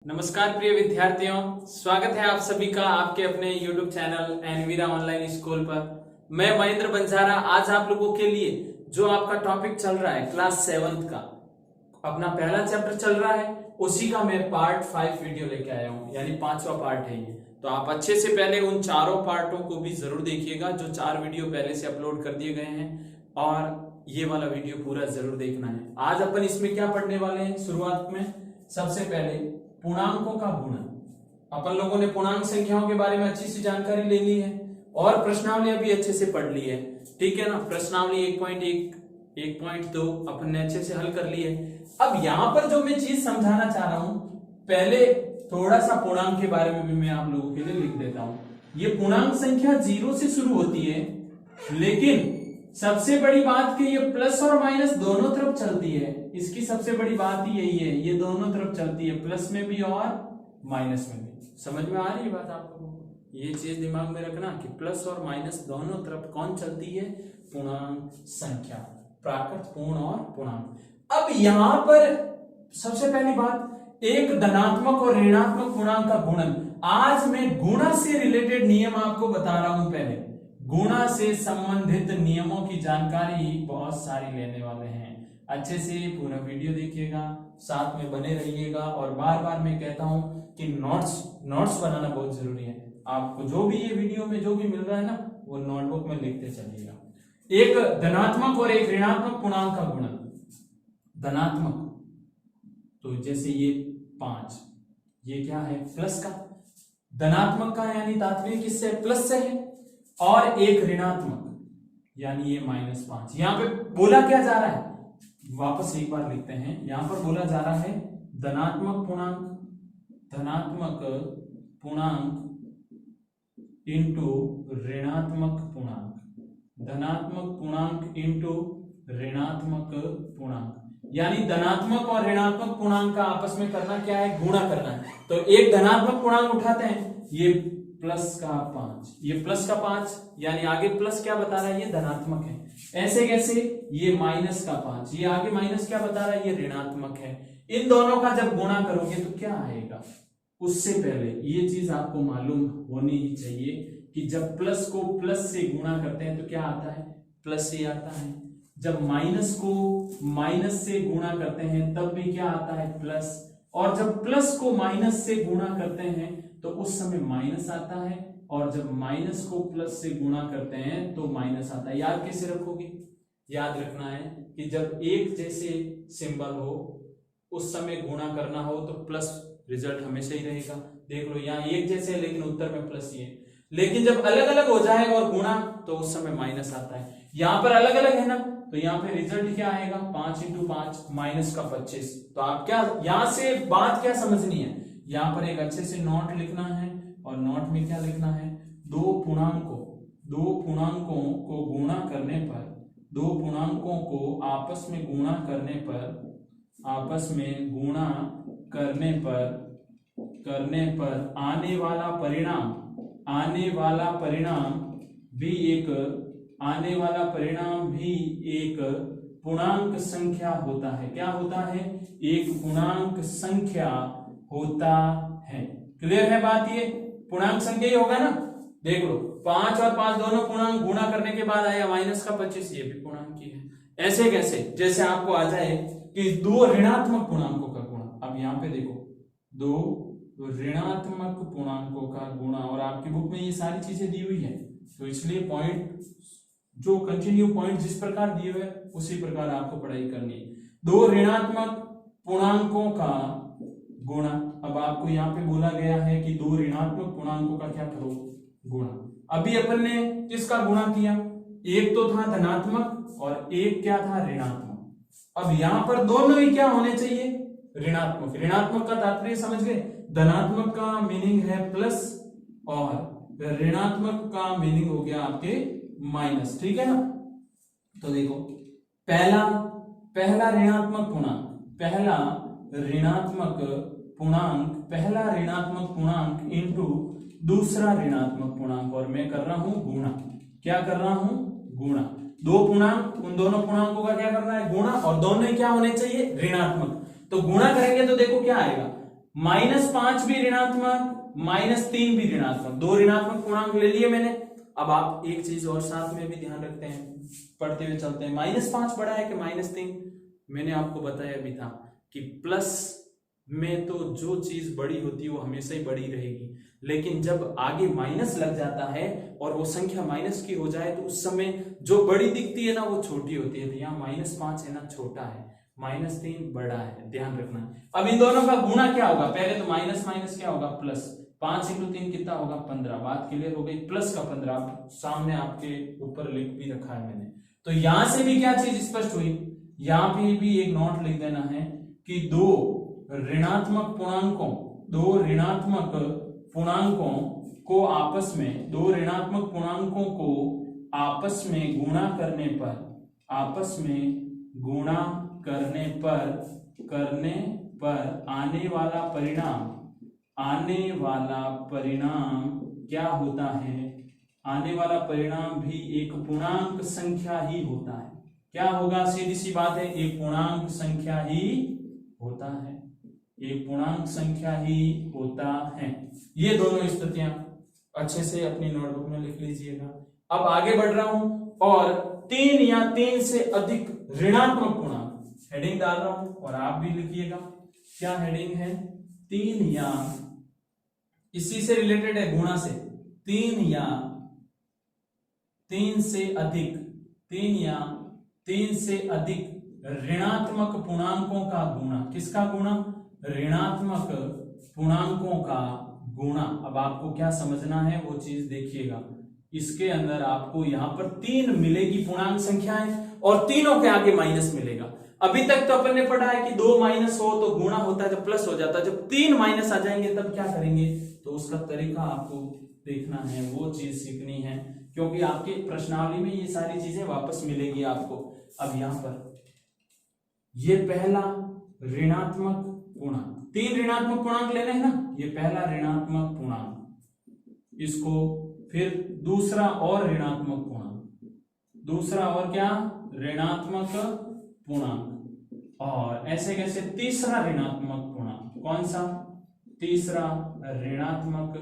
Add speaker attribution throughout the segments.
Speaker 1: नमस्कार प्रिय विद्यार्थियों, स्वागत है आप सभी का आपके अपने YouTube channel Envira online school पर। मैं महेंद्र बंजारा आज आप लोगों के लिए जो आपका टॉपिक चल रहा है क्लास 7th का अपना पहला चैप्टर चल रहा है, उसी का मैं पार्ट 5 वीडियो लेके आया हूं, यानी 5वां पार्ट है ये। तो आप अच्छे से पहले उन चारों पार्टों को भी जरूर देखिएगा जो 4 वीडियो पहले से अपलोड कर दिए गए हैं, और ये वाला वीडियो पूरा जरूर देखना है। आज अपन इसमें क्या पढ़ने वाले हैं, शुरुआत में सबसे पहले पूर्णांकों का गुणन। अपन लोगों ने पूर्णांक संख्याओं के बारे में अच्छी सी जानकारी ले ली है और प्रश्नावली भी अच्छे से पढ़ ली है, ठीक है ना। प्रश्नावली 1.1, 1.2 अपन ने अच्छे से हल कर ली है। अब यहां पर जो मैं चीज समझाना चाह रहा हूं, पहले थोड़ा सा पूर्णांक के बारे में भी मैं आप लोगों के लिए लिख देता हूं। ये पूर्णांक संख्या 0 से शुरू होती है, लेकिन सबसे बड़ी बात कि ये प्लस और माइनस दोनों तरफ चलती है। इसकी सबसे बड़ी बात ही यही है, ये दोनों तरफ चलती है, प्लस में भी और माइनस में भी। समझ में आ रही है बात आप लोगों को? ये चीज दिमाग में रखना कि प्लस और माइनस दोनों तरफ कौन चलती है, पूर्णांक संख्या, प्राकृत, पूर्ण और पूर्णांक। अब यहां पर सबसे पहली बात, एक धनात्मक और ऋणात्मक पूर्णांक का गुणन। आज मैं गुणा से रिलेटेड नियम आपको बता रहा हूं। पहले गुणा से संबंधित नियमों की जानकारी बहुत सारी लेने वाले हैं। अच्छे से पूरा वीडियो देखिएगा, साथ में बने रहिएगा, और बार बार मैं कहता हूं कि नोट्स बनाना बहुत जरूरी है। आपको जो भी ये वीडियो में जो भी मिल रहा है ना, वो नोटबुक में लिखते चलिएगा। एक धनात्मक और एक ऋणात्मक पूर्णांक का गुणन। धनात्मक तो जैसे ये 5, ये क्या है, प्लस का। धनात्मक का यानी तात्पर्य किससे, प्लस से है। और एक ऋणात्मक यानी ये -5। यहां पे बोला क्या जा रहा है, वापस एक बार लिखते हैं। यहां पर बोला जा रहा है धनात्मक पूर्णांक, धनात्मक पूर्णांक इंटू ऋणात्मक पूर्णांक, धनात्मक पूर्णांक इंटू ऋणात्मक पूर्णांक। यानी धनात्मक और ऋणात्मक पूर्णांक का आपस में करना क्या है, गुणा करना है। तो एक धनात्मक पूर्णांक उठाते हैं, ये प्लस का 5, ये प्लस का 5, यानी आगे प्लस क्या बता रहा है, ये धनात्मक है। ऐसे कैसे, ये माइनस का 5, ये आगे माइनस क्या बता रहा है, ये ऋणात्मक है। इन दोनों का जब गुणा करोगे तो क्या आएगा, उससे पहले ये चीज आपको मालूम होनी ही चाहिए कि जब प्लस को प्लस से गुणा करते हैं तो क्या आता है, प्लस से आता है। जब माइनस को माइनस से गुणा करते हैं तब भी क्या आता है, प्लस। और जब प्लस को माइनस से गुणा करते हैं तो उस समय माइनस आता है, और जब माइनस को प्लस से गुणा करते हैं तो माइनस आता है। याद कैसे रखोगे, याद रखना है कि जब एक जैसे सिंबल हो उस समय गुणा करना हो तो प्लस रिजल्ट हमेशा ही रहेगा। देख लो यहाँ एक जैसे है लेकिन उत्तर में प्लस ही है, लेकिन जब अलग अलग हो जाए और गुणा तो उस समय माइनस आता है। यहाँ पर अलग अलग है ना, तो यहाँ पे रिजल्ट क्या आएगा, 5 × 5 -25। तो आप क्या यहां से बात क्या समझनी है, यहां पर एक अच्छे से नोट लिखना है, और नोट में क्या लिखना है, दो पूर्णांकों को गुणा करने पर, दो पूर्णांकों को आपस में गुणा करने पर, आपस में गुणा करने पर आने वाला परिणाम भी एक पूर्णांक संख्या होता है। क्या होता है, एक पूर्णांक संख्या होता है। क्लियर है बात, ये पूर्णांक संख्या ही होगा ना। देख लो 5 और 5 दोनों पूर्णांक गुणा करने के बाद आया -25, ये भी पूर्णांक ही है। ऐसे कैसे, जैसे आपको आ जाए कि दो ऋणात्मक पूर्णांकों का गुणा। अब यहाँ पे देखो, दो ऋणात्मक पूर्णांकों का गुणा, और आपकी बुक में ये सारी चीजें दी हुई है, तो इसलिए पॉइंट जो कंटिन्यू पॉइंट जिस प्रकार दिए हुए उसी प्रकार आपको पढ़ाई करनी है। दो ऋणात्मक पूर्णांकों का गुणा। अब आपको यहाँ पे बोला गया है कि दो ऋणात्मक पूर्णांकों का क्या करो, गुणा। अभी अपन ने किसका गुणा किया, एक तो था धनात्मक और एक क्या था, ऋणात्मक। अब यहां पर दोनों ही क्या होने चाहिए, ऋणात्मक। ऋणात्मक का तात्पर्य समझ गए, धनात्मक का मीनिंग है प्लस और ऋणात्मक का मीनिंग हो गया आपके माइनस, ठीक है ना। तो देखो पहला ऋणात्मक पूर्णांक इंटू दूसरा ऋणात्मक पूर्णांक, और मैं कर रहा हूं गुणा। क्या कर रहा हूं, गुणा। दो पूर्णांक, उन दोनों पूर्णांकों का क्या करना है, गुणा, और दोनों ही क्या होने चाहिए, ऋणात्मक। तो गुणा करेंगे तो देखो क्या आएगा, -5 भी ऋणात्मक, -3 भी ऋणात्मक, दो ऋणात्मक पूर्णांक ले लिए मैंने। अब आप एक चीज और साथ में भी ध्यान रखते हैं, पढ़ते हुए चलते हैं। -5 बड़ा है कि -3? मैंने आपको बताया भी था कि प्लस में तो जो चीज बड़ी होती है वो हमेशा ही बड़ी रहेगी, लेकिन जब आगे माइनस लग जाता है और वो संख्या माइनस की हो जाए तो उस समय जो बड़ी दिखती है ना वो छोटी होती है। तो यहाँ -5 है ना छोटा है, -3 बड़ा है, ध्यान रखना। अब इन दोनों का गुणा क्या होगा? पहले तो माइनस माइनस क्या होगा? प्लस। 5 × 3 कितना होगा? 15। बात क्लियर हो गई? प्लस का 15 सामने आपके ऊपर लिख भी रखा है मैंने। तो यहां से भी क्या चीज स्पष्ट हुई? यहां पे भी एक नोट लिख देना है कि दो ऋणात्मक पूर्णांकों को आपस में, दो ऋणात्मक पूर्णांकों को आपस में गुणा करने पर आने वाला परिणाम क्या होता है? आने वाला परिणाम भी एक पूर्णांक संख्या ही होता है। क्या होगा? सीधी सी बात है, एक पूर्णांक संख्या ही होता है, एक पूर्णांक संख्या ही होता है। ये दोनों स्थितियां अच्छे से अपनी नोटबुक में लिख लीजिएगा। अब आगे बढ़ रहा हूं और 3 या 3 से अधिक ऋणात्मक पूर्णांक, हेडिंग डाल रहा हूं और आप भी लिखिएगा। क्या हेडिंग है? 3 या, इसी से रिलेटेड है, गुणा से। 3 या 3 से अधिक ऋणात्मक पूर्णांकों का गुणा। किसका गुणा? ऋणात्मक पूर्णांकों का गुणा। अब आपको क्या समझना है वो चीज देखिएगा। इसके अंदर आपको यहां पर 3 मिलेगी पूर्णांक संख्याएं और तीनों के आगे माइनस मिलेगा। अभी तक तो अपन ने पढ़ा है कि 2 माइनस हो तो गुणा होता है, जब प्लस हो जाता है। जब 3 माइनस आ जाएंगे तब क्या करेंगे, तो उसका तरीका आपको देखना है, वो चीज सीखनी है, क्योंकि आपके प्रश्नावली में ये सारी चीजें वापस मिलेगी आपको। अब यहां पर ये पहला ऋणात्मक पूर्णांक, 3 ऋणात्मक पूर्णांक लेने हैं ना, ये पहला ऋणात्मक पूर्णांक, इसको फिर दूसरा और ऋणात्मक पूर्णांक, दूसरा और क्या? ऋणात्मक पूर्णांक, और ऐसे कैसे तीसरा ऋणात्मक पूर्णांक। कौन सा? तीसरा ऋणात्मक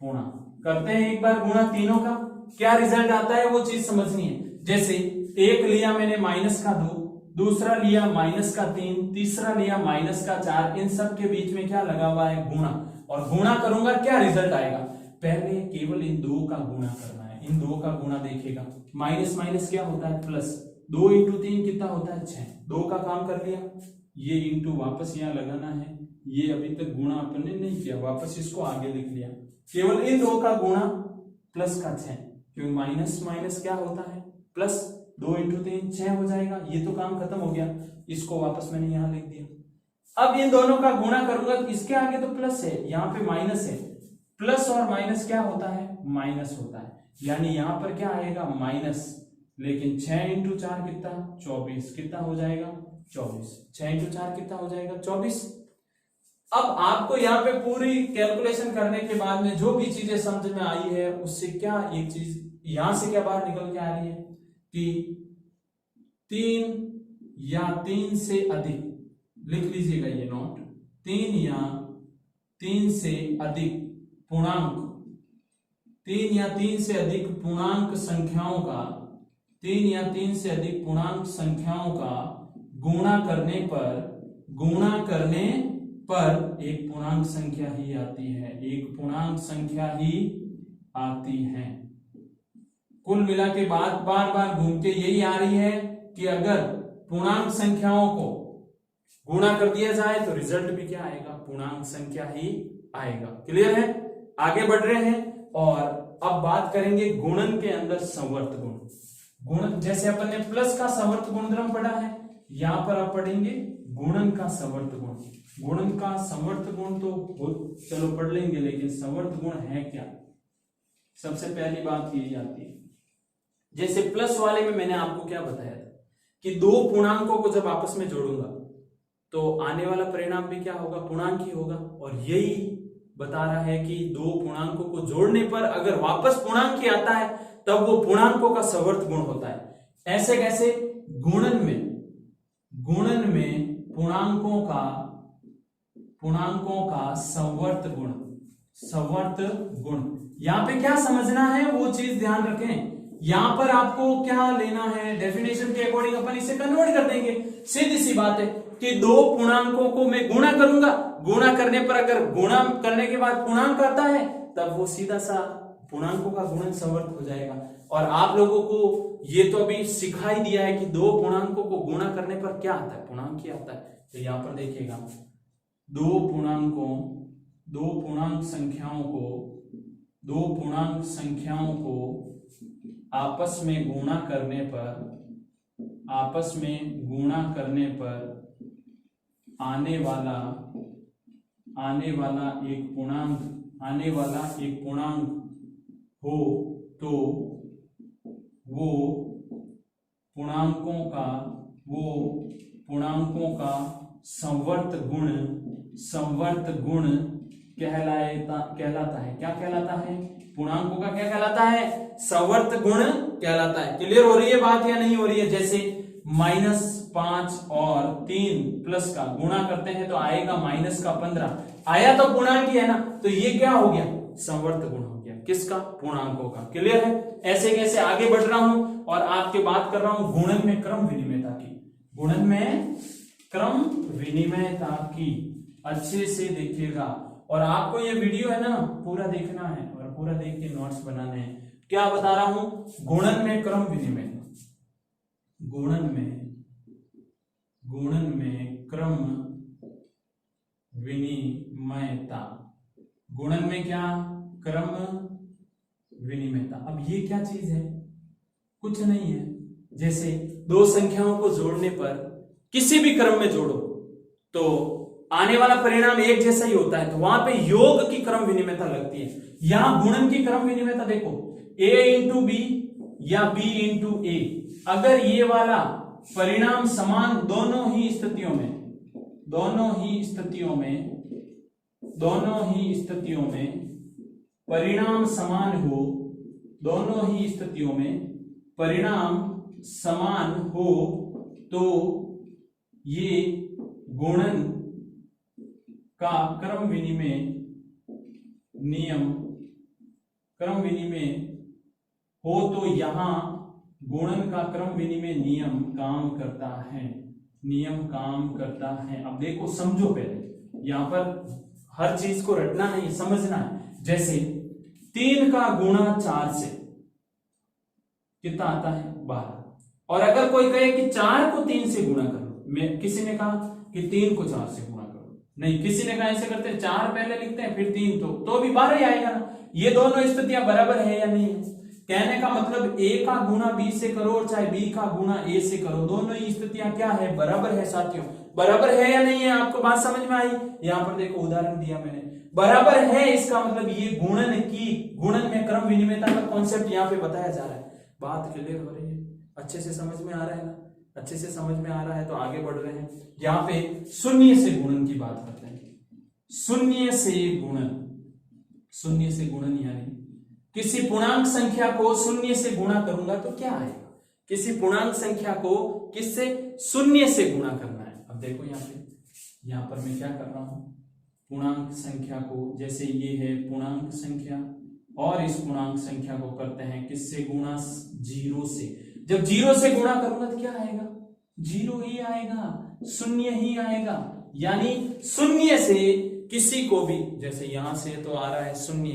Speaker 1: पूर्णांक। करते हैं एक बार गुणा तीनों का, क्या रिजल्ट आता है वो चीज समझनी है। जैसे एक लिया मैंने -2, दूसरा लिया -3, तीसरा लिया -4, इन सब के बीच में क्या लगा हुआ है? गुणा। और गुणा करूंगा, क्या रिजल्ट आएगा? पहले केवल इन दो का गुणा करना है, इन दो का गुणा देखेगा। माइनस माइनस क्या होता है? प्लस। 2 × 3 कितना होता है? 6। 2 का काम कर लिया, ये इंटू वापस यहां लगाना है, ये अभी तक गुणा अपन ने नहीं किया, वापस इसको आगे लिख लिया। केवल इन दो का गुणा प्लस का 6, क्योंकि माइनस माइनस क्या होता है? प्लस। 2 × 3 6 हो जाएगा, ये तो काम खत्म हो गया, इसको वापस मैंने यहां लिख दिया। अब इन दोनों का गुणा करूंगा तो इसके आगे तो प्लस है, यहां पे माइनस है। प्लस और माइनस क्या होता है? माइनस होता है, यानी यहां पर क्या आएगा? माइनस। लेकिन 6 × 4 कितना? 24। कितना हो जाएगा? 24। 6 × 4 कितना हो जाएगा? 24। अब आपको यहाँ पे पूरी कैलकुलेशन करने के बाद में जो भी चीजें समझ में आई है, उससे क्या एक चीज यहां से क्या बाहर निकल के आ रही है कि 3 या 3 से अधिक, लिख लीजिएगा ये नोट, 3 या 3 से अधिक पूर्णांक, 3 या 3 से अधिक पूर्णांक संख्याओं का, 3 या 3 से अधिक पूर्णांक संख्याओं का गुणा करने पर एक पूर्णांक संख्या ही आती है, एक पूर्णांक संख्या ही आती है। कुल मिला के बात बार बार घूम के यही आ रही है कि अगर पूर्णांक संख्याओं को गुणा कर दिया जाए तो रिजल्ट भी क्या आएगा? पूर्णांक संख्या ही आएगा। क्लियर है? आगे बढ़ रहे हैं और अब बात करेंगे गुणन के अंदर संवर्त गुण। गुणन, जैसे अपन ने प्लस का संवर्त गुणधर्म पढ़ा है, यहां पर आप पढ़ेंगे गुणन का संवर्त गुण। गुणन का संवर्त गुण तो चलो पढ़ लेंगे, लेकिन संवर्त गुण है क्या? सबसे पहली बात यही आती है, जैसे प्लस वाले में मैंने आपको क्या बताया था कि दो पूर्णांकों को जब आपस में जोड़ूंगा तो आने वाला परिणाम भी क्या होगा? पूर्णांक ही होगा। और यही बता रहा है कि दो पूर्णांकों को जोड़ने पर अगर वापस पूर्णांक ही आता है तब वो पूर्णांकों का संवर्त गुण होता है। ऐसे कैसे? गुणन में पूर्णांकों का संवर्त गुण, संवर्त गुण। यहां पे क्या समझना है वो चीज ध्यान रखें। यहां पर आपको क्या लेना है, डेफिनेशन के अकॉर्डिंग अपन इसे कन्वर्ट कर देंगे। सीधी सी बात है कि दो पूर्णांकों को मैं गुणा करूंगा, गुणा करने पर अगर गुणा करने के बाद पूर्णांक आता है तब वो सीधा सा पूर्णांकों का गुणन संवर्त हो जाएगा। और आप लोगों को ये तो अभी सिखा ही दिया है कि दो पूर्णांकों को गुणा करने पर क्या आता है, पूर्णांक ही आता है। तो यहां पर देखिएगा, दो पूर्णांक संख्याओं को आपस में गुणा करने पर आने वाला एक पूर्णांक हो तो वो पूर्णांकों का संवर्त गुण कहलाता है। क्या कहलाता है? पूर्णांकों का क्या कहलाता है? संवर्त गुण कहलाता है। क्लियर हो रही है बात या नहीं हो रही है? जैसे -5 और 3 प्लस का गुणा करते हैं तो आएगा -15, आया तो पूर्णांक ही है ना, तो ये क्या हो गया? संवर्त गुण हो गया। किसका? पूर्णांकों का। क्लियर है? ऐसे कैसे आगे बढ़ रहा हूं और आपके बात कर रहा हूं गुणन में क्रम विनिमयता की। अच्छे से देखिएगा और आपको ये वीडियो है ना पूरा देखना है और पूरा देख के नोट्स बनाने हैं। क्या बता रहा हूं? गुणन में क्रम विनिमयता, गुणन में क्रम विनिमयता, गुणन में क्या? क्रम विनिमयता। अब ये क्या चीज है? कुछ नहीं है। जैसे दो संख्याओं को जोड़ने पर किसी भी क्रम में जोड़ो तो आने वाला परिणाम एक जैसा ही होता है, तो वहां पे योग की क्रम विनिमयता लगती है। यहां गुणन की क्रम विनिमयता देखो, a इंटू बी या b इंटू ए। अगर ये वाला परिणाम समान दोनों ही स्थितियों में परिणाम समान हो तो ये गुणन का क्रम विनिमय हो तो यहां गुणन का क्रम विनिमय नियम काम करता है। अब देखो, समझो पहले, यहां पर हर चीज को रटना नहीं, समझना है। जैसे 3 का गुणा 4 से कितना आता है? 12। और अगर कोई कहे कि 4 को 3 से गुणा करो, किसी ने कहा कि 3 को 4 से गुणा करो, नहीं, किसी ने कहा ऐसे करते हैं 4 पहले लिखते हैं फिर 3, तो भी 12 ही आएगा ना। ये दोनों स्थितियां बराबर है या नहीं है? कहने का मतलब a का गुणा b से करो और चाहे b का गुणा a से करो, दोनों ही स्थितियां क्या है? बराबर है साथियों। बराबर है या नहीं है? आपको बात समझ में आई? यहां पर देखो उदाहरण दिया मैंने, बराबर है, इसका मतलब ये गुणन में क्रम विनिमयता का कॉन्सेप्ट यहाँ पे बताया जा रहा है। बात क्लियर हो रही है? अच्छे से समझ में आ रहा है ना? अच्छे से समझ में आ रहा है तो आगे बढ़ रहे हैं। यहाँ पे शून्य से गुणन की बात करते हैं। शून्य से गुणन यानी किसी पूर्णांक संख्या को शून्य से गुणा करूंगा तो क्या आएगा? किसी पूर्णांक संख्या को किससे? शून्य से गुणा करना है। अब देखो यहाँ पर मैं क्या कर रहा हूं, पूर्णांक संख्या को, जैसे ये है पूर्णांक संख्या और इस पूर्णांक संख्या को करते हैं किससे गुणा? 0 से। जब 0 से गुणा करूंगा तो क्या आएगा? 0 ही आएगा, शून्य ही आएगा। यानी शून्य से किसी को भी, जैसे यहां से तो आ रहा है शून्य,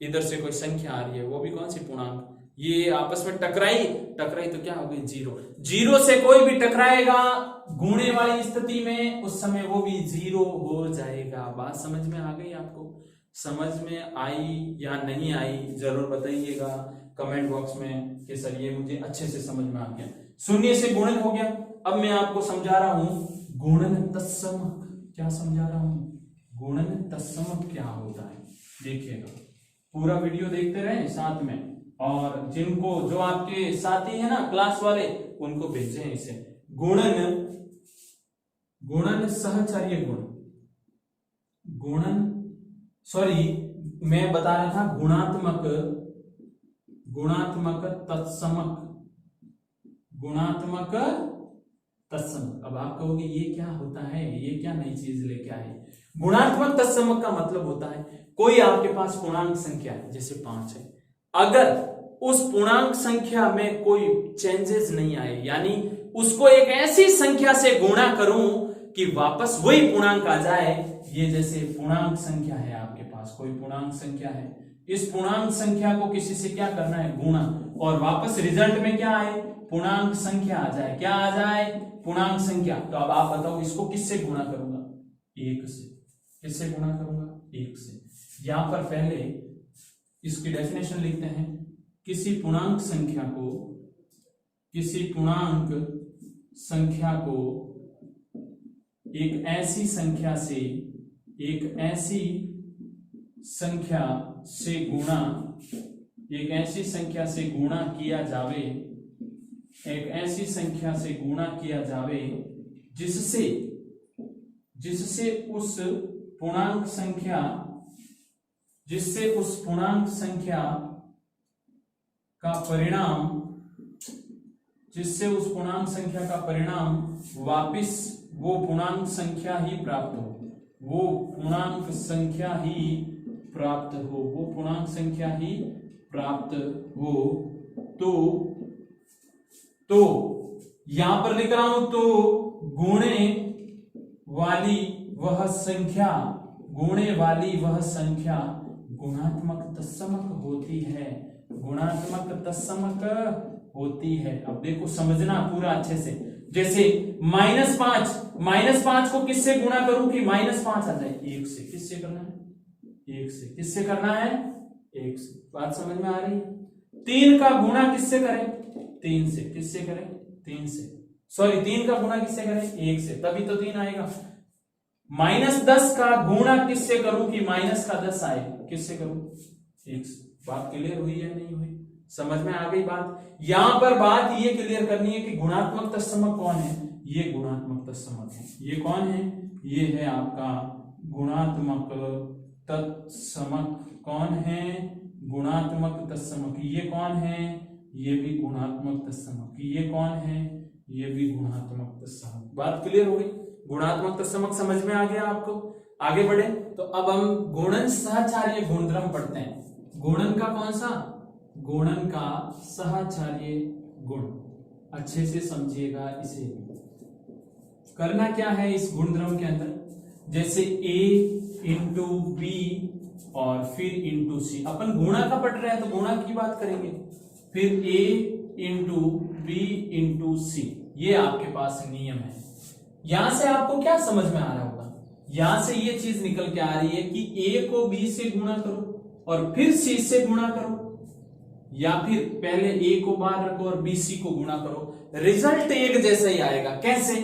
Speaker 1: इधर से कोई संख्या आ रही है, वो भी कौन सी? पूर्णांक। ये आपस में टकराई तो क्या हो गई? 0 से कोई भी टकराएगा गुणे वाली स्थिति में, उस समय वो भी 0 हो जाएगा। बात समझ में आ गई आपको? समझ में आई या नहीं आई जरूर बताइएगा कमेंट बॉक्स में कि सर ये मुझे अच्छे से समझ में आ गया। शून्य से गुणन हो गया। अब मैं आपको समझा रहा हूं गुणन तत्समक। क्या समझा रहा हूं? गुणन तत्समक क्या होता है? देखिएगा, पूरा वीडियो देखते रहे साथ में, और जो आपके साथी है ना क्लास वाले, उनको भेजें इसे। गुणन सहचर्य मैं बता रहा था गुणात्मक तत्समक। अब आप कहोगे ये क्या होता है, ये क्या नई चीज लेके आए। गुणात्मक तत्समक का मतलब होता है कोई आपके पास पूर्णांक संख्या है, जैसे 5 है, अगर उस पूर्णांक संख्या में कोई चेंजेस नहीं आए, यानी उसको एक ऐसी संख्या से गुणा करूं कि वापस वही पूर्णांक आ जाए। ये जैसे पूर्णांक संख्या है, आपके पास कोई पूर्णांक संख्या है, इस पूर्णांक संख्या को किसी से क्या करना है, गुणा, और वापस रिजल्ट में क्या आए, पूर्णांक संख्या आ जाए। क्या आ जाए, पूर्णांक संख्या। तो अब आप बताओ इसको किससे गुणा करूंगा, 1 से। किससे गुणा करूंगा, 1 से। यहां पर पहले इसकी डेफिनेशन लिखते हैं, किसी पूर्णांक संख्या को एक ऐसी संख्या से गुणा किया जावे, जिससे उस पूर्णांक संख्या का परिणाम वापिस वो पूर्णांक संख्या ही प्राप्त हो, तो यहां पर लिख रहा हूं, तो गुणे वाली वह संख्या गुणात्मक तत्समक होती है। अब देखो समझना पूरा अच्छे से, जैसे -5 को किससे गुणा करूं कि -5 आ जाए, 1 से। किससे करना है, 1 से। किससे करना है, 1 से। बात समझ में आ रही है। 3 का गुणा किससे करें, 3 से। किससे करें, 3 से। सॉरी, 3 का गुणा किससे करें, 1 से, तभी तो 3 आएगा। -10 का गुणा किससे करूं कि -10 आए, किससे करूं, 1 से। बात क्लियर हुई या नहीं हुई, समझ में आ गई बात। यहां पर बात ये क्लियर करनी है कि गुणात्मक तत्समक कौन है, ये गुणात्मक तत्समक है। ये कौन है, ये है आपका गुणात्मक तत्समक। कौन है, गुणात्मक तत्समक। ये कौन है, ये भी गुणात्मक तत्समक। ये कौन है, ये भी गुणात्मक तत्समक। बात क्लियर हो गई, गुणात्मक तत्समक समझ में आ गया आपको। आगे बढ़े तो अब हम गुणन सहचार्य गुणधर्म पढ़ते हैं। गुणन का कौन सा, गुणन का सहचार्य गुण। अच्छे से समझिएगा इसे। करना क्या है इस गुणधर्म के अंदर, जैसे a इंटू बी और फिर इंटू सी। अपन गुणा का पढ़ रहे हैं तो गुणा की बात करेंगे, फिर a इंटू बी इंटू सी। ये आपके पास नियम है। यहां से आपको क्या समझ में आ रहा होगा, यहां से ये चीज निकल के आ रही है कि a को b से गुणा करो और फिर c से गुणा करो, या फिर पहले a को बाहर रखो और b c को गुणा करो, रिजल्ट एक जैसा ही आएगा। कैसे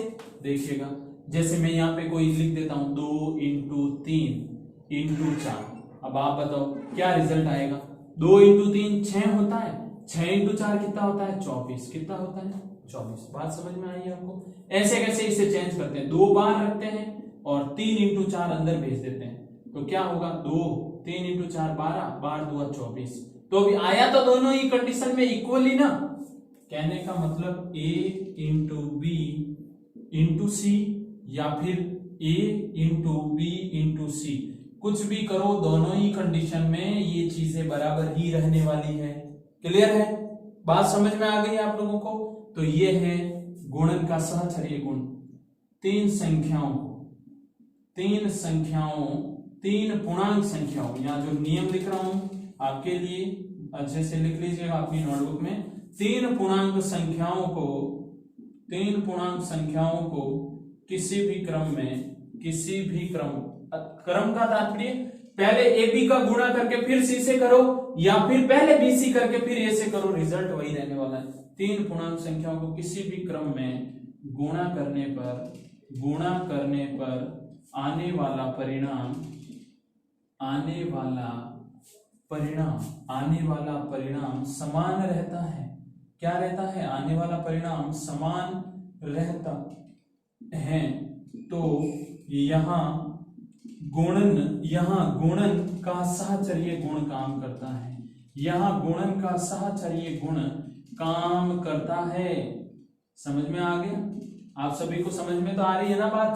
Speaker 1: देखिएगा, जैसे मैं यहाँ पे कोई लिख देता हूं 2 इंटू 3 इंटू 4। अब आप बताओ क्या रिजल्ट आएगा। 2 इंटू 3 6 होता है, 6 इंटू 4 कितना होता है, 24। कितना होता है, 24। बात समझ में आई आपको। ऐसे कैसे इसे चेंज करते हैं, 2 बाहर रखते हैं और 3 इंटू 4 अंदर भेज देते हैं, तो क्या होगा, 2 3 इंटू 4 12, 12 2 24। तो अभी आया तो दोनों ही कंडीशन में इक्वली ना। कहने का मतलब a इंटू बी इंटू सी या फिर a इंटू बी इंटू सी, कुछ भी करो दोनों ही कंडीशन में ये चीजें बराबर ही रहने वाली है। क्लियर है, बात समझ में आ गई आप लोगों को। तो ये है गुणन का सहचर्य गुण। तीन पूर्णांक संख्याओं, यहाँ जो नियम लिख रहा हूं आपके लिए अच्छे से लिख लीजिएगा अपनी नोटबुक में। तीन पूर्णांक संख्याओं को किसी भी क्रम का तात्पर्य पहले ए बी का गुणा करके फिर सी से करो, या फिर पहले बी सी करके फिर ए से करो, रिजल्ट वही रहने वाला है। तीन पूर्णांक संख्याओं को किसी भी क्रम में गुणा करने पर आने वाला परिणाम समान रहता है। क्या रहता है, आने वाला परिणाम समान रहता है। तो यहाँ गुणन का सहचर्य गुण काम करता है। यहाँ गुणन का सहचर्य गुण काम करता है। समझ में आ गया। आप सभी को समझ में तो आ रही है ना बात।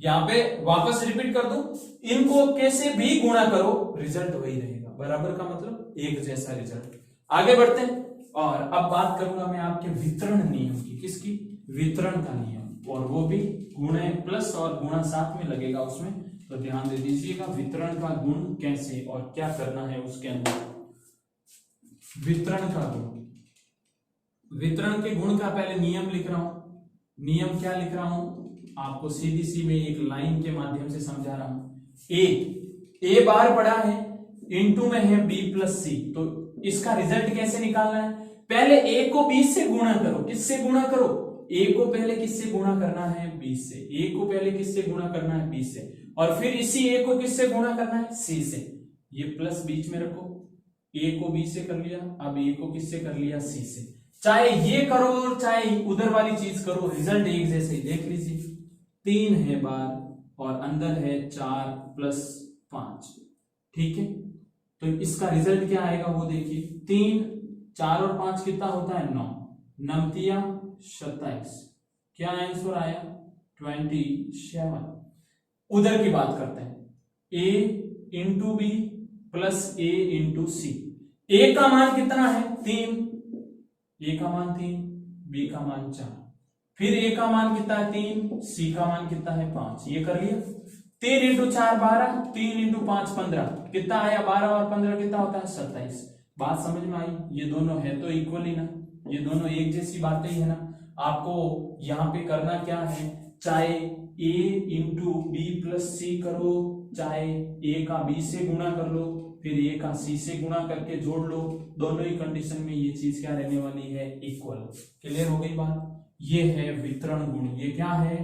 Speaker 1: यहाँ पे वापस रिपीट कर दूं, इनको कैसे भी गुणा करो रिजल्ट वही रहेगा, बराबर का मतलब एक जैसा रिजल्ट। आगे बढ़ते हैं और अब बात करूंगा मैं आपके वितरण नियम की। किसकी? वितरण का नियम, और वो भी गुणे प्लस और गुणा साथ में लगेगा उसमें, तो ध्यान दे दीजिएगा। वितरण का गुण कैसे और क्या करना है उसके अंदर। वितरण का गुण, वितरण के गुण का पहले नियम लिख रहा हूं। नियम क्या लिख रहा हूं आपको सीधी सी में एक लाइन के माध्यम से समझा रहा हूं। ए बार पड़ा है, इनटू में है बी प्लस सी, तो इसका रिजल्ट कैसे निकालना है? पहले ए को बी से गुणा करो। किससे गुणा करो? ए को पहले किससे गुणा करना है? बी से। ए को पहले किससे गुणा करना है? बी से। और फिर इसी ए को किससे गुणा करना है? सी से। ये प्लस बीच में रखो, ए को बी से कर लिया, अब ए को किससे कर लिया? सी से। चाहे ये करो और चाहे उधर वाली चीज करो, रिजल्ट एक जैसे ही। देख लीजिए 3 है बार और अंदर है 4 प्लस 5, ठीक है। तो इसका रिजल्ट क्या आएगा वो देखिए। 3 4 और 5 कितना होता है? 9, 9 तिया 27। क्या आंसर आया? 27। उधर की बात करते हैं। ए इंटू बी प्लस ए इंटू सी। ए का मान कितना है? 3। ए का मान 3, बी का मान 4, फिर ए का मान कितना है? 3, सी का मान कितना है? 5। ये कर लिया। 3 इंटू 4 12, 3 इंटू 5 15, कितना आया? 12 और 15 कितना होता है? 27। बात समझ में आई? ये दोनों है तो इक्वल ही ना, ये दोनों एक जैसी बातें ही है ना। आपको यहाँ पे करना क्या है? चाहे ए इंटू बी प्लस सी करो, चाहे ए का बी से गुणा कर लो, फिर ए का सी से गुणा करके जोड़ लो, दोनों ही कंडीशन में ये चीज क्या रहने वाली है? इक्वल। क्लियर हो गई बात? ये है वितरण गुण। ये क्या है?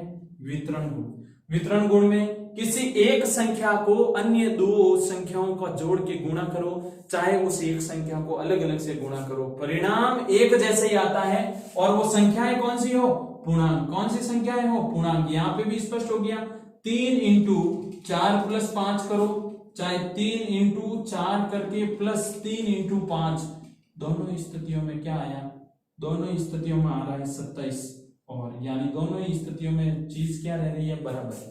Speaker 1: वितरण गुण। वितरण गुण में किसी एक संख्या को अन्य दो संख्याओं का जोड़ के गुणा करो, चाहे उस एक संख्या को अलग अलग से गुणा करो, परिणाम एक जैसे ही आता है। और वो संख्याएं कौन सी हो? पूर्णांक। कौन सी संख्याएं हो? पूर्णांक। यहां पे भी स्पष्ट हो गया। 3 इंटू 4 प्लस 5 करो, चाहे 3 इंटू 4 करके प्लस 3 इंटू 5, दोनों स्थितियों में क्या आया? दोनों स्थितियों में आ रहा है 27। और यानी दोनों ही स्थितियों में चीज क्या रह रही है? बराबर।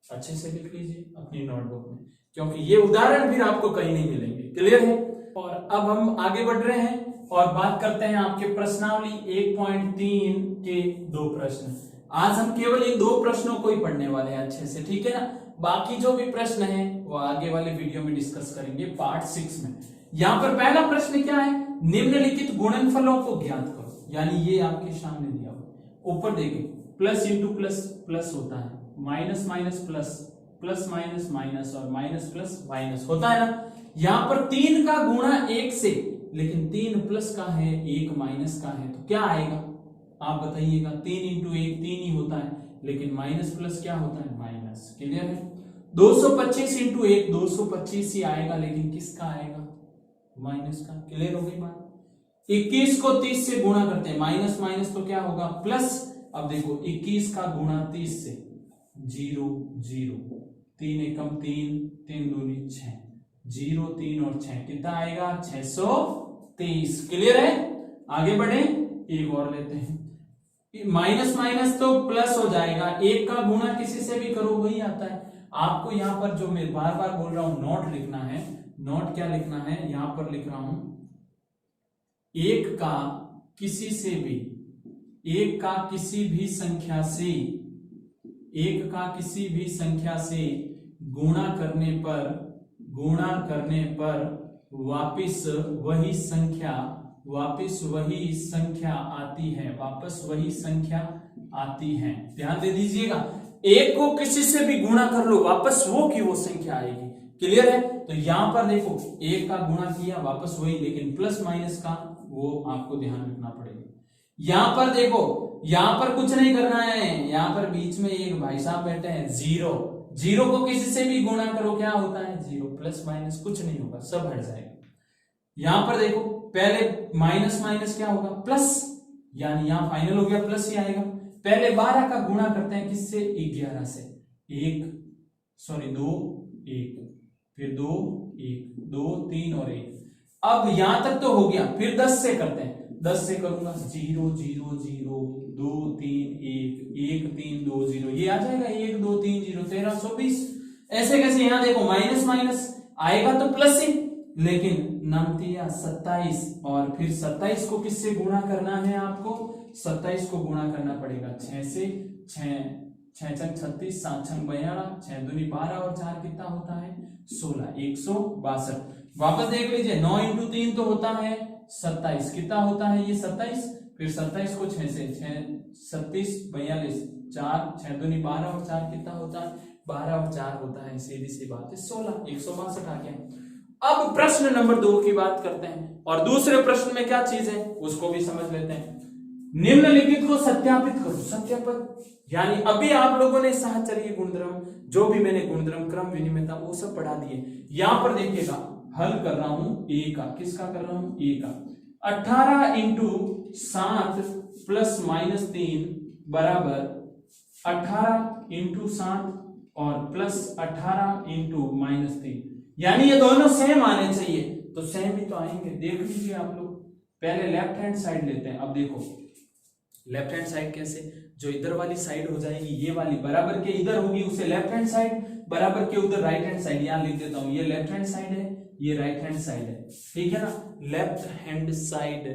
Speaker 1: अच्छे से लिख लीजिए अपनी नोटबुक में, क्योंकि ये उदाहरण फिर आपको कहीं नहीं मिलेंगे। क्लियर है? और अब हम आगे बढ़ रहे हैं और बात करते हैं आपके प्रश्नावली 1.3 के 2 प्रश्न। आज हम केवल इन 2 प्रश्नों को ही पढ़ने वाले हैं अच्छे से, ठीक है ना। बाकी जो भी प्रश्न है वो आगे वाले वीडियो में डिस्कस करेंगे पार्ट 6 में। यहाँ पर पहला प्रश्न क्या है? निम्नलिखित गुणनफलों को ज्ञात करो। यानी ये आपके सामने दिया हुआ, ऊपर देखिए प्लस इंटू प्लस प्लस होता है, minus minus plus, plus minus minus और माइनस प्लस माइनस होता है ना। यहां पर 3 का गुणा 1 से, लेकिन 3 प्लस का है 1 माइनस का है, तो क्या आएगा आप बताइएगा? 3 इंटू 1 3 ही होता है, लेकिन माइनस प्लस क्या होता है? माइनस। क्लियर है? 225 इंटू 1 225 ही आएगा, लेकिन किसका आएगा? माइनस का। क्लियर हो गई बात? 21 को 30 से गुणा करते हैं, माइनस माइनस तो क्या होगा? प्लस। अब देखो 21 का गुणा 30 से, 0 0, 3 एकम 3, 3 दूनी 6, 0 3 और 6 कितना आएगा? 623। क्लियर है? आगे बढ़े, एक और लेते हैं। माइनस माइनस तो प्लस हो जाएगा, एक का गुणा किसी से भी करो वही आता है। आपको यहां पर जो मैं बार बार बोल रहा हूं नोट लिखना है। नोट क्या लिखना है? यहां पर लिख रहा हूं एक का किसी से भी, एक का किसी भी संख्या से, एक का किसी भी संख्या से गुणा करने पर वापस वही संख्या आती है, वापस वही संख्या आती है। ध्यान दे दीजिएगा, एक को किसी से भी गुणा कर लो, वापस वो की वो संख्या आएगी। क्लियर है? तो यहां पर देखो एक का गुणा किया वापस वही, लेकिन प्लस माइनस का वो आपको ध्यान रखना पड़ेगा। यहां पर देखो, यहां पर कुछ नहीं करना है, यहां पर बीच में एक भाई साहब बैठे हैं, 0 0 को किसी से भी गुणा करो क्या होता है? 0। प्लस माइनस कुछ नहीं होगा, सब हट जाएगा। यहां पर देखो पहले माइनस माइनस क्या होगा? प्लस, यानी यहां फाइनल हो गया, प्लस ही आएगा। पहले 12 का गुणा करते हैं किससे? 11 से। 2 1, फिर 2 1 2 3 और 1। अब यहां तक तो हो गया, फिर 10 से करते हैं। 10 से करूंगा 0 0 0 2 3 1 1 3 2 0, ये आ जाएगा 1 2 3 0 1320। ऐसे कैसे, यहाँ देखो माइनस माइनस आएगा तो प्लस ही, लेकिन 27 और फिर 27 को किससे गुणा करना है आपको, 27 को गुणा करना पड़ेगा 6 से, 6 छक 36, 7 छक 42, 6 दूनी 12 और 4 कितना होता है 16, 162। वापस देख लीजिए 9 इंटू 3 तो होता है 27, कितना होता है ये 27, फिर 27 को 6 से, 6 37 42, 4 6 दूनी 12 और 4 कितना होता है 12 और 4 होता है, सीधी सी बात है 16, 162 आ गया। अब प्रश्न नंबर 2 की बात करते हैं, और दूसरे प्रश्न में क्या चीज है उसको भी समझ लेते हैं। निम्नलिखित को सत्यापित करो, सत्यापित यानी अभी आप लोगों ने साहचर्य गुणधर्म, जो भी मैंने गुणधर्म क्रम विनिमयता वो सब पढ़ा दिए। यहां पर देखिएगा हल कर रहा हूं ए का, किसका कर रहा हूं ए का, 18 इंटू 7 प्लस माइनस 3 बराबर 18 इंटू 7 और प्लस 18 इंटू माइनस 3, यानी ये दोनों सेम आने चाहिए, तो सेम ही तो आएंगे। देख लीजिए आप लोग, पहले लेफ्ट हैंड साइड लेते हैं। अब देखो लेफ्ट हैंड साइड कैसे, जो इधर वाली साइड हो जाएगी ये वाली बराबर के इधर होगी उसे लेफ्ट हैंड साइड, बराबर के उधर राइट हैंड साइड, यहां लिख देता हूं ये लेफ्ट हैंड साइड है, ये राइट हैंड साइड है, ठीक है ना। Left hand side,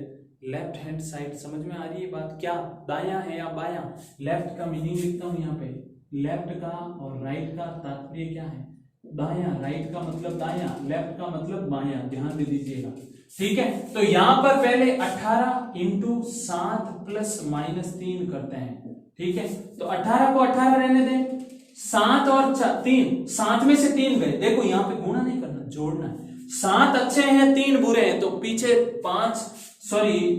Speaker 1: left hand side समझ में आ रही है बात, क्या दायां है या बायां। लेफ्ट का मीनिंग लिखता हूं यहाँ पे, लेफ्ट का और राइट का तात्पर्य क्या है, दायां, राइट का मतलब दायां, लेफ्ट का मतलब बायां, ध्यान दे दीजिएगा, ठीक है। तो यहां पर पहले 18 इंटू 7 प्लस माइनस 3 करते हैं, ठीक है। तो 18 को 18 रहने दें, 7 और 3, 7 में से 3 गए, देखो यहां पे गुणा नहीं करना, जोड़ना है। 7 अच्छे हैं 3 बुरे हैं, तो पीछे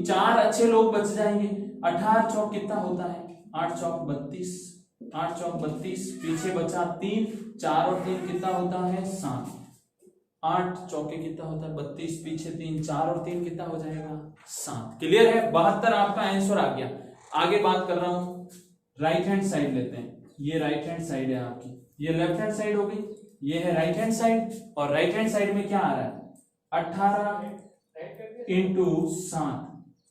Speaker 1: 4 अच्छे लोग बच जाएंगे। 18 चौक कितना होता है 8 चौक 32, 8 चौक 32, पीछे बचा 3, 4 और 3 कितना होता है 7, 8 चौके कितना होता है 32, पीछे 3, 4 और 3 कितना हो जाएगा 7। क्लियर है, 72 आपका आंसर आ गया। आगे बात कर रहा हूं, राइट हैंड साइड लेते हैं, ये राइट हैंड साइड है आपकी, ये लेफ्ट हैंड साइड हो गई, ये है राइट हैंड साइड, और राइट हैंड साइड में क्या आ रहा है 18 into 7,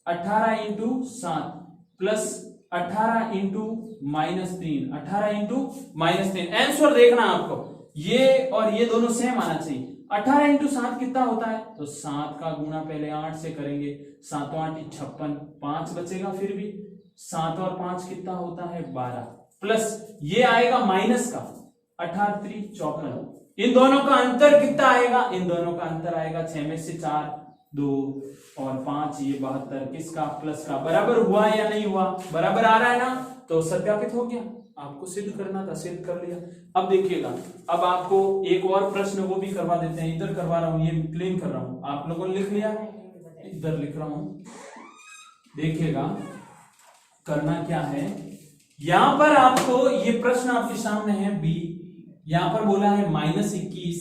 Speaker 1: 18 into 7 plus 18 into minus 3, 18 into minus 3। Answer देखना आपको, ये और ये दोनों सेम आना चाहिए। 18 इंटू 7 कितना होता है, तो 7 का गुणा पहले 8 से करेंगे, 7 8 56, 5 बचेगा फिर भी, 7 और 5 कितना होता है 12, प्लस ये आएगा माइनस का 18 3 54, इन दोनों का अंतर कितना आएगा, इन दोनों का अंतर आएगा 6 में से 4 2 और 5, ये 72, किसका प्लस का, बराबर हुआ या नहीं हुआ, बराबर आ रहा है ना, तो सत्यापित हो गया। आपको सिद्ध करना था, सिद्ध कर लिया। अब देखिएगा, अब आपको एक और प्रश्न वो भी करवा देते हैं, इधर करवा रहा हूं, ये क्लीन कर रहा हूं, आप लोगों ने लिख लिया, इधर लिख रहा हूं, देखिएगा करना क्या है। यहां पर आपको ये प्रश्न आपके सामने है बी, यहां पर बोला है -21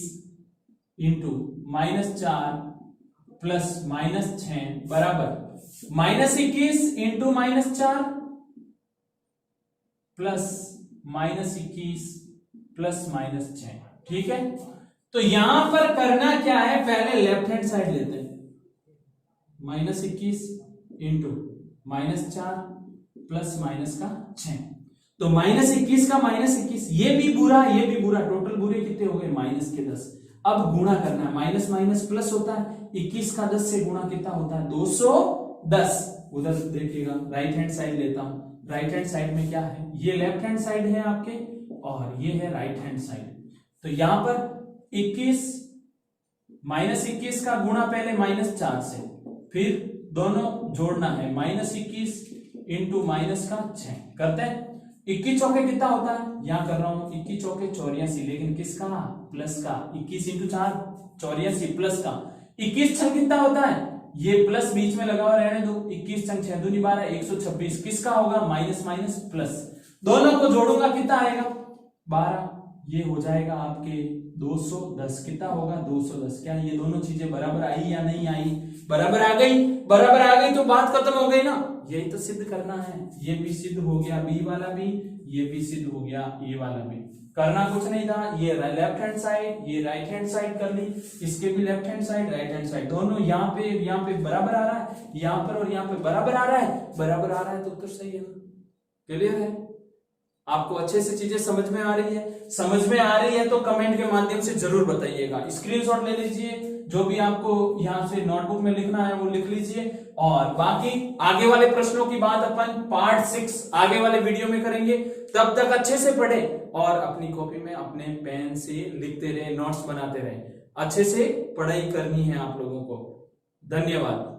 Speaker 1: इंटू -4 प्लस -6 बराबर -21 इंटू -4 प्लस -21 प्लस -6, ठीक है। तो यहां पर करना क्या है, पहले लेफ्ट हैंड साइड लेते हैं, -21 इंटू -4 प्लस माइनस का 6, तो -21 का -21, ये भी बुरा ये भी बुरा, टोटल बुरे कितने हो गए माइनस के 10। अब गुणा करना है, माइनस माइनस प्लस होता है, 21 का 10 से गुणा कितना होता है 210। उधर देखिएगा राइट हैंड साइड लेता हूं, राइट हैंड साइड में क्या है, ये लेफ्ट हैंड साइड है आपके और ये है राइट हैंड साइड। तो यहां पर 21 -21 का गुणा पहले -4 से, फिर दोनों जोड़ना है, -21 इंटू माइनस का 6 करते हैं। 21 चौके कितना होता है, यहां कर रहा हूं 21 चौके 84, लेकिन किसका प्लस का, 21 इंटू 4 84 प्लस का, 21 छंग कितना होता है, ये प्लस बीच में लगा हुआ रहने दो, 21 छंग 6 दूनी 12 126, किसका होगा माइनस माइनस प्लस, दोनों को जोड़ूंगा कितना आएगा 12, ये हो जाएगा आपके 210, कितना होगा 210। क्या ये दोनों चीजें बराबर आई या नहीं आई, बराबर आ गई, बराबर आ गई तो बात खत्म हो गई ना, यही तो सिद्ध करना है। ये भी सिद्ध हो गया बी वाला भी, ये भी सिद्ध हो गया ए वाला भी, करना कुछ नहीं था। ये लेफ्ट हैंड साइड, ये राइट हैंड साइड कर ली, इसके भी left hand side right hand side, दोनों यहाँ पे बराबर आ रहा है, यहाँ पर और यहाँ पे बराबर आ रहा है, बराबर आ रहा है तो उत्तर सही है ना। क्लियर है? आपको अच्छे से चीजें समझ में आ रही है? समझ में आ रही है तो कमेंट के माध्यम से जरूर बताइएगा। स्क्रीनशॉट ले लीजिए, जो भी आपको यहाँ से नोटबुक में लिखना है वो लिख लीजिए। और बाकी आगे वाले प्रश्नों की बात अपन पार्ट 6 आगे वाले वीडियो में करेंगे। तब तक अच्छे से पढ़े और अपनी कॉपी में अपने पेन से लिखते रहे, नोट्स बनाते रहे। अच्छे से पढ़ाई करनी है आप लोगों को। धन्यवाद।